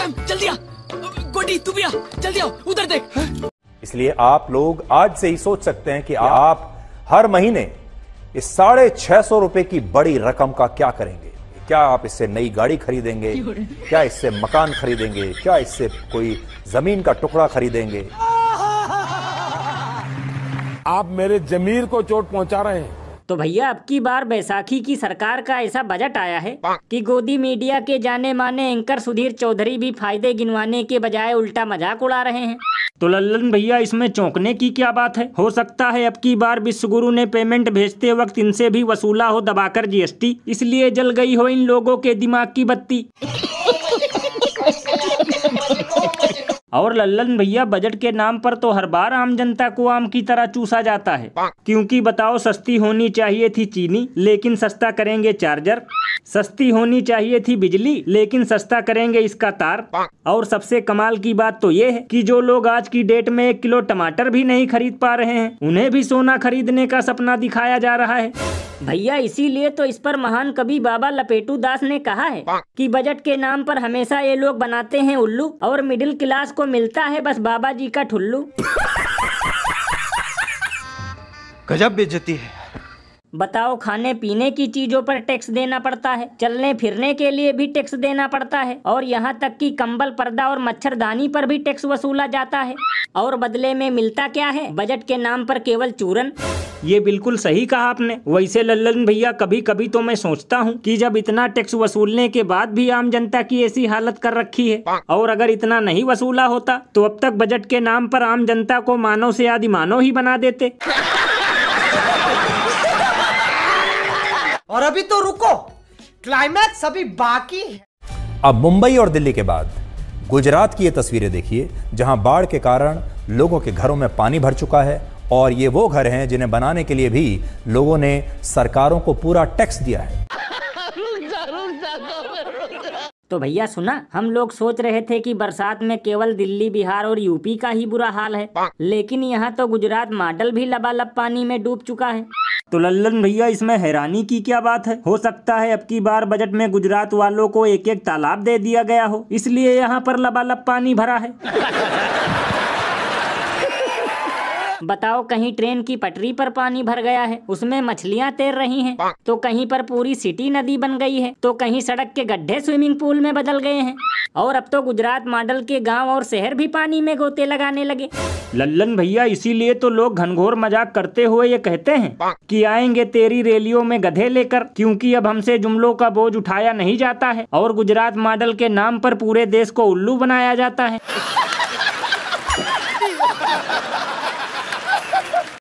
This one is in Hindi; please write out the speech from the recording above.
जल्दी आ, गोटी तू भी आ, जल्दी आओ, उधर देख। इसलिए आप लोग आज से ही सोच सकते हैं कि आप हर महीने इस 650 रुपए की बड़ी रकम का क्या करेंगे। क्या आप इससे नई गाड़ी खरीदेंगे, क्या इससे मकान खरीदेंगे, क्या इससे कोई जमीन का टुकड़ा खरीदेंगे। आप मेरे जमीर को चोट पहुंचा रहे हैं। तो भैया अब की बार बैसाखी की सरकार का ऐसा बजट आया है कि गोदी मीडिया के जाने माने एंकर सुधीर चौधरी भी फायदे गिनवाने के बजाय उल्टा मजाक उड़ा रहे हैं। तो लल्लन भैया इसमें चौंकने की क्या बात है। हो सकता है अब की बार विश्वगुरु ने पेमेंट भेजते वक्त इनसे भी वसूला हो दबाकर जीएसटी, इसलिए जल गई हो इन लोगों के दिमाग की बत्ती। और लल्लन भैया बजट के नाम पर तो हर बार आम जनता को आम की तरह चूसा जाता है, क्योंकि बताओ सस्ती होनी चाहिए थी चीनी लेकिन सस्ता करेंगे चार्जर, सस्ती होनी चाहिए थी बिजली लेकिन सस्ता करेंगे इसका तार, और सबसे कमाल की बात तो ये है कि जो लोग आज की डेट में 1 किलो टमाटर भी नहीं खरीद पा रहे हैं उन्हें भी सोना खरीदने का सपना दिखाया जा रहा है। भैया इसीलिए तो इस पर महान कवि बाबा लपेटू दास ने कहा है कि बजट के नाम पर हमेशा ये लोग बनाते हैं उल्लू और मिडिल क्लास को मिलता है बस बाबा जी का ठुल्लू। गजब बेइज्जती है। बताओ, खाने पीने की चीजों पर टैक्स देना पड़ता है, चलने फिरने के लिए भी टैक्स देना पड़ता है, और यहाँ तक कि कंबल, पर्दा और मच्छरदानी पर भी टैक्स वसूला जाता है, और बदले में मिलता क्या है? बजट के नाम पर केवल चूरन। ये बिल्कुल सही कहा आपने। वैसे लल्लन भैया कभी कभी तो मैं सोचता हूँ कि जब इतना टैक्स वसूलने के बाद भी आम जनता की ऐसी हालत कर रखी है, और अगर इतना नहीं वसूला होता तो अब तक बजट के नाम पर आम जनता को मानव से आदि मानव ही बना देते। और अभी तो रुको, क्लाइमैक्स अभी बाकी है। अब मुंबई और दिल्ली के बाद गुजरात की ये तस्वीरें देखिए, जहां बाढ़ के कारण लोगों के घरों में पानी भर चुका है, और ये वो घर हैं जिन्हें बनाने के लिए भी लोगों ने सरकारों को पूरा टैक्स दिया है। तो भैया सुना, हम लोग सोच रहे थे कि बरसात में केवल दिल्ली, बिहार और यूपी का ही बुरा हाल है, लेकिन यहाँ तो गुजरात मॉडल भी लबालब पानी में डूब चुका है। तो लल्लन भैया इसमें हैरानी की क्या बात है। हो सकता है अब की बार बजट में गुजरात वालों को एक एक तालाब दे दिया गया हो, इसलिए यहाँ पर लबालब पानी भरा है। बताओ, कहीं ट्रेन की पटरी पर पानी भर गया है, उसमें मछलियाँ तैर रही हैं, तो कहीं पर पूरी सिटी नदी बन गई है, तो कहीं सड़क के गड्ढे स्विमिंग पूल में बदल गए हैं, और अब तो गुजरात मॉडल के गांव और शहर भी पानी में गोते लगाने लगे। लल्लन भैया इसीलिए तो लोग घनघोर मजाक करते हुए ये कहते हैं कि आएंगे तेरी रैलियों में गधे लेकर, क्योंकि अब हमसे जुमलों का बोझ उठाया नहीं जाता है और गुजरात मॉडल के नाम पर पूरे देश को उल्लू बनाया जाता है।